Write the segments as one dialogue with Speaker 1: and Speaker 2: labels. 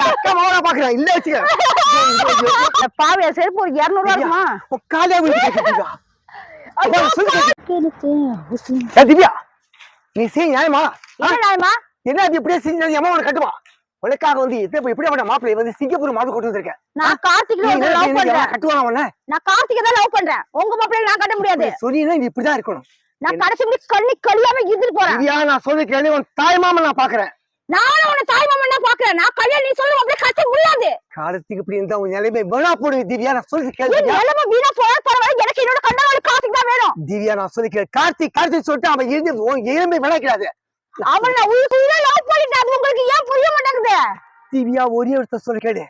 Speaker 1: அக்கா மாவனா பாக்குறேன் இல்ல வச்சுக்க
Speaker 2: பாவியா செருப்பு ஒரு 200 ரூபா இருக்குமா
Speaker 1: காலையா திவ்யா நீ செய் நியாயமா
Speaker 2: நியாயமா
Speaker 1: என்ன அது இப்படியே செஞ்சு அம்மா உனக்கு கட்டுவா உனக்காக வந்து இப்படி மாப்பிள்ளை வந்து சிங்கப்பூர் மாப்பிள்ளை கொண்டு வந்திருக்கேன்
Speaker 2: நான் கார்த்திக் லவ் பண்றேன்
Speaker 1: கட்டுவாங்க உன்ன
Speaker 2: நான் கார்த்திகை தான் லவ் பண்றேன் உங்க மாப்பிள்ளை நான் கட்ட முடியாது
Speaker 1: சொன்னீங்கன்னா நீ இப்படிதான் இருக்கணும்
Speaker 2: நான் கடைசி கண்ணி கல்யாணம் இருந்துட்டு போறேன்
Speaker 1: திவ்யா நான் சொல்லிக்கிறேன் உன் தாய் மாமன் நான் பாக்குறேன்
Speaker 2: நானும் உன தாய் மாமன் தான் பாக்குறேன் நான் கல்யாணம் நீ சொல்ல மாப்பிள்ளை கட்ட முடியாது
Speaker 1: காலத்துக்கு இப்படி இருந்தா உன் நிலைமை வீணா போடுது திவ்யா நான் சொல்லிக்கிறேன்
Speaker 2: நிலைமை வீணா போற பரவாயில்ல எனக்கு என்னோட கண்ணாடி கார்த்திக் தான் வேணும்
Speaker 1: திவ்யா நான் சொல்லிக்கிறேன் கார்த்திக் சொல்லிட்டு அவன் இருந்து இளமை விளைக்கிறாது
Speaker 2: அவன் நான் உயிரை லவ் பண்ணிட்டேன் உங்களுக்கு ஏன் புரிய மாட்டேங்குது
Speaker 1: திவ்யா ஒரே ஒருத்தர் சொல்ல கேடு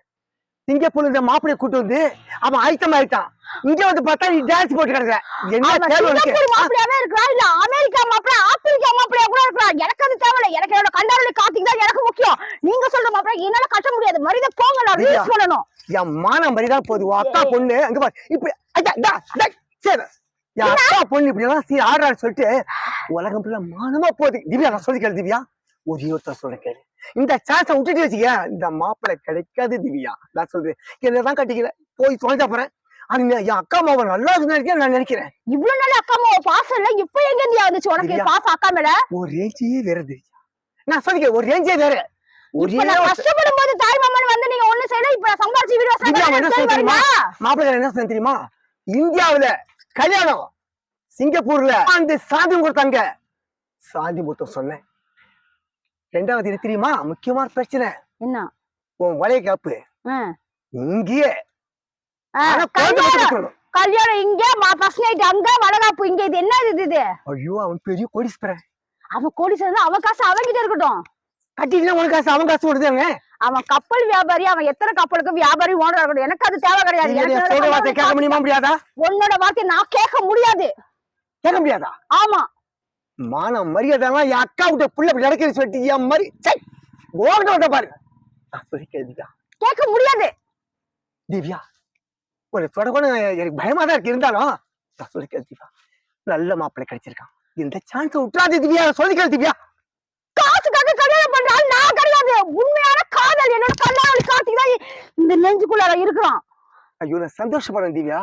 Speaker 1: சிங்கப்பூர்ல இந்த மாப்பிள்ளை கூட்டு வந்து அவன் ஆயத்தமா ஆயிட்டான் இங்க வந்து பார்த்தா நீ டான்ஸ் போட்டு கிடக்குற என்ன தேவை
Speaker 2: மாப்பிள்ளையாவே இருக்கா இல்ல அமெரிக்கா மாப்பிள்ளை ஆப்பிரிக்கா மாப்பிள்ளையா கூட இருக்கா எனக்கு அது தேவையில்ல எனக்கு என்னோட கண்டாரோட கார்த்திக் தான் எனக்கு முக்கியம் நீங்க சொல்ற மாப்பிள்ளை என்னால கட்ட முடியாது மரியாதை போங்க நான் ரீல்ஸ் பண்ணணும்
Speaker 1: என் மான மரியாதை போகுது அக்கா பொண்ணு அங்க பாரு இப்படி சரி என் அக்கா பொண்ணு இப்படி எல்லாம் ஆடுறான்னு சொல்லிட்டு உலகம் ஃபுல்லா மானமா போகுது திவ்யா நான் சொல்லிக்கிறேன் திவ்யா ஒரே ஒருத்தர் சொல்ல கேளு இந்த சான்ஸை விட்டுட்டு வச்சுக்க இந்த மாப்பிள்ளை கிடைக்காது திவ்யா நான் சொல்றேன் என்னதான் கட்டிக்கல போய் தொலைஞ்சா போறேன் என் அக்கா மாவை நல்லா இருக்குன்னு நான் நினைக்கிறேன்
Speaker 2: இவ்வளவு நாள் அக்கா மாவை பாசம் இல்ல இப்ப எங்க இருந்து வந்துச்சு உனக்கு பாசம் அக்கா மேல ஒரு
Speaker 1: ரேஞ்சே வேற திவ்யா நான் சொல்லிக்கிறேன் ஒரு ரேஞ்சே வேற
Speaker 2: கஷ்டப்படும் போது தாய் மாமன் வந்து நீங்க ஒண்ணு செய்யல இப்ப சம்பாரிச்சு வீடு
Speaker 1: மாப்பிள்ளை என்ன சொன்ன தெரியுமா இந்தியாவுல கல்யாணம் சிங்கப்பூர்ல அந்த சாந்தி முகூர்த்தங்க சாந்தி முகூர்த்தம் சொன்னேன் ரெண்டாவது இது தெரியுமா முக்கியமான பிரச்சனை
Speaker 2: என்ன
Speaker 1: உன் வளைய காப்பு இங்கேயே
Speaker 2: கல்யாணம் இங்க ஃபர்ஸ்ட் நைட் அங்க வளகாப்பு இங்க இது என்ன இது
Speaker 1: ஐயோ அவன் பெரிய கோடீஸ்வரன்
Speaker 2: அவன் கோடீஸ்வரன் அவன் காசு அவன்கிட்ட இருக்கட்டும்
Speaker 1: கட்டிட்டு உனக்கு காசு அவன் காசு கொடுத்தாங்க
Speaker 2: அவன் கப்பல் வியாபாரி அவன் எத்தனை கப்பலுக்கு வியாபாரி ஓனர் இருக்கட்டும் எனக்கு அது தேவை கிடையாது
Speaker 1: கேட்க முடியுமா முடியாதா
Speaker 2: உன்னோட வார்த்தை நான் கேட்க முடியாது
Speaker 1: கேட்க முடியாதா
Speaker 2: ஆமா
Speaker 1: மானம் மரியாதை என் அக்கா விட்ட புள்ள நடக்குது சொல்லிட்டு என் மாதிரி ஓட்ட பாரு சொல்லி கேள்விக்கா
Speaker 2: கேட்க முடியாது
Speaker 1: திவ்யா ஒரு தொடர்பு எனக்கு பயமா தான் இருக்கு இருந்தாலும் சொல்லி கேள்விக்கா நல்ல மாப்பிள்ளை கிடைச்சிருக்கான் இந்த சான்ஸ் விட்டுறாது திவ்யா சொல்லி கேள்வி திவ்யா
Speaker 2: காசுக்காக கல்யாணம் பண்றாள் நான் கிடையாது உண்மையான காதல் என்னோட கல்யாணம் கார்த்திக் தான் இந்த நெஞ்சுக்குள்ள இருக்கிறான்
Speaker 1: ஐயோ நான் சந்தோஷப்படுறேன் திவ்யா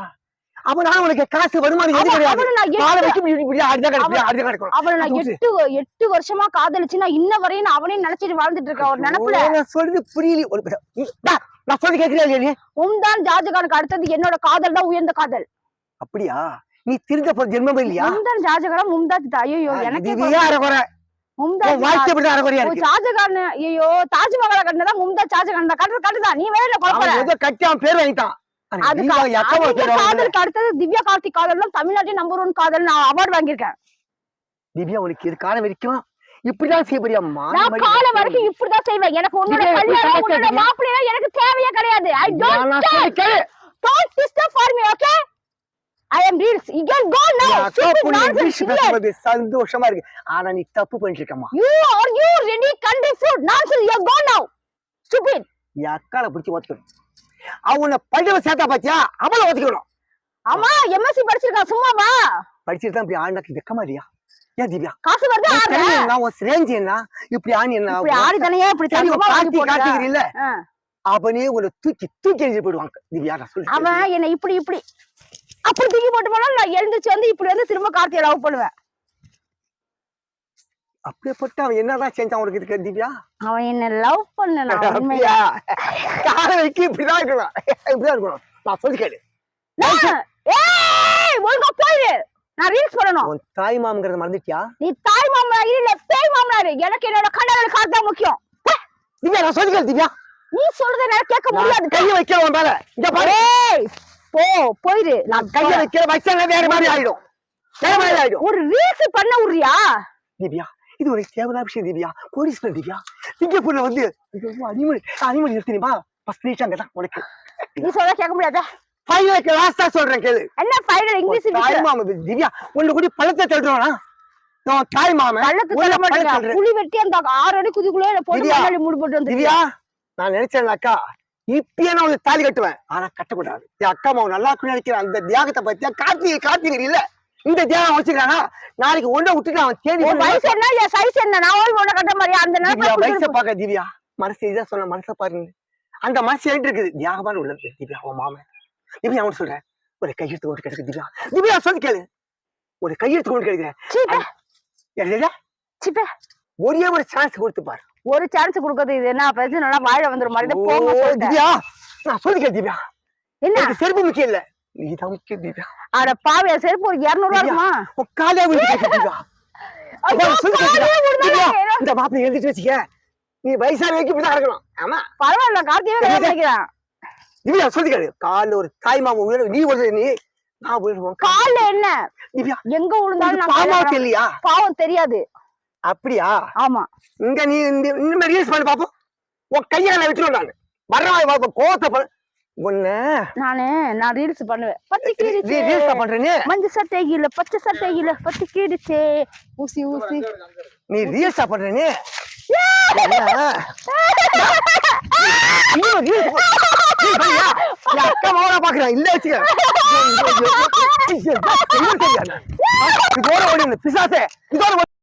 Speaker 1: அப்ப நான் உனக்கு காசு வருமானம் எது
Speaker 2: கிடையாது 8 வருஷமா காதலிச்சு நான் இன்ன வரையும் அவனே நினைச்சிட்டு வாழ்ந்துட்டு இருக்கேன் ஒரு நினைப்புல
Speaker 1: சொல்றது புரியல நான் சொல்லி கேட்கிறேன்
Speaker 2: உம்தான் ஜாஜகானுக்கு அடுத்தது என்னோட காதல் தான் உயர்ந்த காதல்
Speaker 1: அப்படியா நீ திருந்த போற ஜென்மம் இல்லையா
Speaker 2: உம்தான் ஜாஜகான மும்தாஜ் ஐயோ எனக்கு ஷாஜகான் ஐயோ தாஜ்மஹாலை கட்டினதா மும்தாஜ் ஷாஜகான் தான் கட்டுதான் நீ வேற
Speaker 1: கட்டியான் பேர் வாங்கிட்டான்
Speaker 2: காதலுக்கு அடுத்தது திவ்யா கார்த்திக் காதல் தான் தமிழ்நாட்டின் நம்பர் 1 காதல் நான் அவார்டு வாங்கியிருக்கேன்
Speaker 1: திவ்யா உனக்கு இது காலம் வரைக்கும் இப்படிதான் செய்ய
Speaker 2: நான் காலம் வரைக்கும் இப்படிதான் செய்வேன் எனக்கு உன்னோட கல்யாணம் உன்னோட மாப்பிள்ளை எனக்கு தேவையே கிடையாது I don't disturb for me okay I am reels you can go now
Speaker 1: சந்தோஷமா இருக்கு ஆனா நீ தப்பு பண்ணிருக்கமா
Speaker 2: you ready country food nonsense you go now stupid
Speaker 1: யாக்கால பிடிச்சி ஓட்டிக்கணும் அவனை படிவ சேர்த்தா பாத்தியா அவளை ஓட்டிக்கணும்
Speaker 2: ஆமா எம்எஸ்சி படிச்சிருக்கான் சும்மாவா
Speaker 1: படிச்சிட்டு தான் இப்படி ஆண்டாக்கு வெக்கமா இல்லையா ஏன் திவ்யா
Speaker 2: காசு வருது
Speaker 1: நான் ஒரு ரேஞ்ச் என்ன இப்படி ஆணி என்ன
Speaker 2: இப்படி ஆடி தானே இப்படி
Speaker 1: கார்த்திக் இல்ல அவனே உன்னை தூக்கி எரிஞ்சு போயிடுவாங்க திவ்யா நான் சொல்றேன்
Speaker 2: அவன் என்ன இப்படி அப்படி தூக்கி போட்டு போனாலும் நான் எழுந்துச்சு வந்து இப்படி வந்து திரும்ப கார்த்திகை லவ் பண்ணுவேன்
Speaker 1: அப்படியேப்பட்ட அவன் என்னதான் செஞ்சான் உனக்கு இருக்கு திவ்யா
Speaker 2: அவன் என்ன லவ் பண்ணல
Speaker 1: உண்மையா காலைக்கு இப்படிதான் இருக்கணும் இப்படிதான் இருக்கணும் நான் சொல்லி கேளு
Speaker 2: ஒழுங்கா போயிடு நான் ரீல்ஸ் பண்ணணும்
Speaker 1: உன் தாய் மாமங்கிறத மறந்துட்டியா
Speaker 2: நீ தாய் மாமனா இல்ல பேய் மாமனாரு எனக்கு என்னோட கண்ணாடி காசு தான் முக்கியம்
Speaker 1: திவ்யா நான் சொல்லி கேளு திவ்யா
Speaker 2: நீ சொல்றத என்னால கேட்க முடியாது
Speaker 1: கையை வைக்க உன் மேல இங்க பாரு
Speaker 2: போயிடு
Speaker 1: நான் கையை வைக்க வச்சா வேற மாதிரி ஆயிடும்
Speaker 2: ஒரு ரீல்ஸ் பண்ண உரியா
Speaker 1: திவ்யா இது ஒரு தேவையான விஷயம் திவ்யா போலீஸ் திவ்யா சிங்கப்பூர்ல வந்து அனிமல் தெரியுமா ஃபர்ஸ்ட் ரீச் அங்கதான் உனக்கு
Speaker 2: நீ சொல்ல கேட்க முடியாத
Speaker 1: ஃபைனல் லாஸ்டா சொல்றேன் கேளு
Speaker 2: என்ன ஃபைனல் இங்கிலீஷ்
Speaker 1: தாய் மாமா திவ்யா உன்னை கூடி பழத்தை தள்ளுறானா நான் தாய் மாமா
Speaker 2: புலி வெட்டி அந்த 6 அடி குதிக்குள்ளே போட்டு மண்ணாடி மூடி போட்டு வந்து
Speaker 1: திவ்யா நான் நினைச்சேன் அக்கா இப்பயே நான் உனக்கு தாலி கட்டுவேன் ஆனா கட்டக்கூடாது என் அக்கா மாவு நல்லா நினைக்கிறேன் அந்த தியாகத்தை பத்தியா கார்த்திகை இல்ல இந்த தேவன் வச்சுக்கிறானா நாளைக்கு ஒன்றை விட்டுட்டு அவன் தேடி
Speaker 2: உன் வயசு என்ன என் சைஸ் என்ன நான் ஓய் உன்னை கட்ட மாதிரி அந்த
Speaker 1: திவ்யா வயசை
Speaker 2: நேரம்
Speaker 1: பாக்க திவ்யா மனசு இதான் சொன்ன மனசை பாருங்க அந்த மனசு என்கிட்ட இருக்குது தியாகமான உள்ளது திவ்யா அவன் மாமன் திவ்யா அவன் சொல்றேன் ஒரு கையெழுத்து கொண்டு கிடைக்கு திவ்யா திவ்யா சொல்லி கேளு ஒரு கையெழுத்து கொண்டு கிடைக்கிறேன்
Speaker 2: சிப்பே
Speaker 1: ஒரே ஒரு சான்ஸ் கொடுத்து பாரு
Speaker 2: ஒரு சான்ஸ் கொடுக்கறது இது என்ன பிரச்சனை வாழ வந்துரும் மாதிரி போங்க சொல்லிட்டேன்
Speaker 1: திவ்யா நான் சொல்லி கேளு திவ்யா
Speaker 2: என்ன
Speaker 1: எனக்கு செருப்பு முக்கியம் இல்ல நீதான் முக்கியம் திவ்யா
Speaker 2: அட பாவியா செருப்பு ஒரு 200 ரூபா இருக்குமா
Speaker 1: உன் காலையா விழுந்து கேட்க திவ்யா
Speaker 2: ஐயோ,
Speaker 1: சொல்லி
Speaker 2: காலையே
Speaker 1: திவ்யா
Speaker 2: விழுந்தாலே
Speaker 1: இந்த மாப்பிள்ளை எழுதிட்டு வச்சுக்க நீ வயசான வரைக்கும் இப்படிதான் இருக்கணும் ஆமா
Speaker 2: பரவாயில்ல கார்த்தியே வேலை நினைக்கிறேன்
Speaker 1: திவ்யா சொல்லி கேளு காலைல ஒரு தாய் மாமா உயிர் நீ ஒரு நீ நான் உயிர்வோம்
Speaker 2: கால்ல என்ன
Speaker 1: திவ்யா
Speaker 2: எங்க விழுந்தாலும் நான்
Speaker 1: பாவம்
Speaker 2: கல்யாணம்
Speaker 1: தெரியலையா
Speaker 2: பாவம் தெரியாது
Speaker 1: அப்படியா
Speaker 2: ஆமா
Speaker 1: இங்க நீ இந்த ரீல்ஸ் பண்ணி பாப்போம் உன் கையால விட்டுருவேன் நான் வர்றவன் பாப்போம் கோவத்தை பண்ண ஒண்ணு
Speaker 2: நான் ரீல்ஸ் பண்ணுவேன் பத்து கீடிச்சே
Speaker 1: ரீல்ஸ் பண்றேன்னு
Speaker 2: மஞ்சள் சட்டை இல்ல பச்சை சட்டை இல்ல பத்து கீடிச்சே ஊசி ஊசி
Speaker 1: நீ ரீல்ஸ் பண்றேன்னு அக்கா மாவனா பாக்குறேன் இல்ல வச்சுக்க இதோட ஓடி பிசாசே இதோட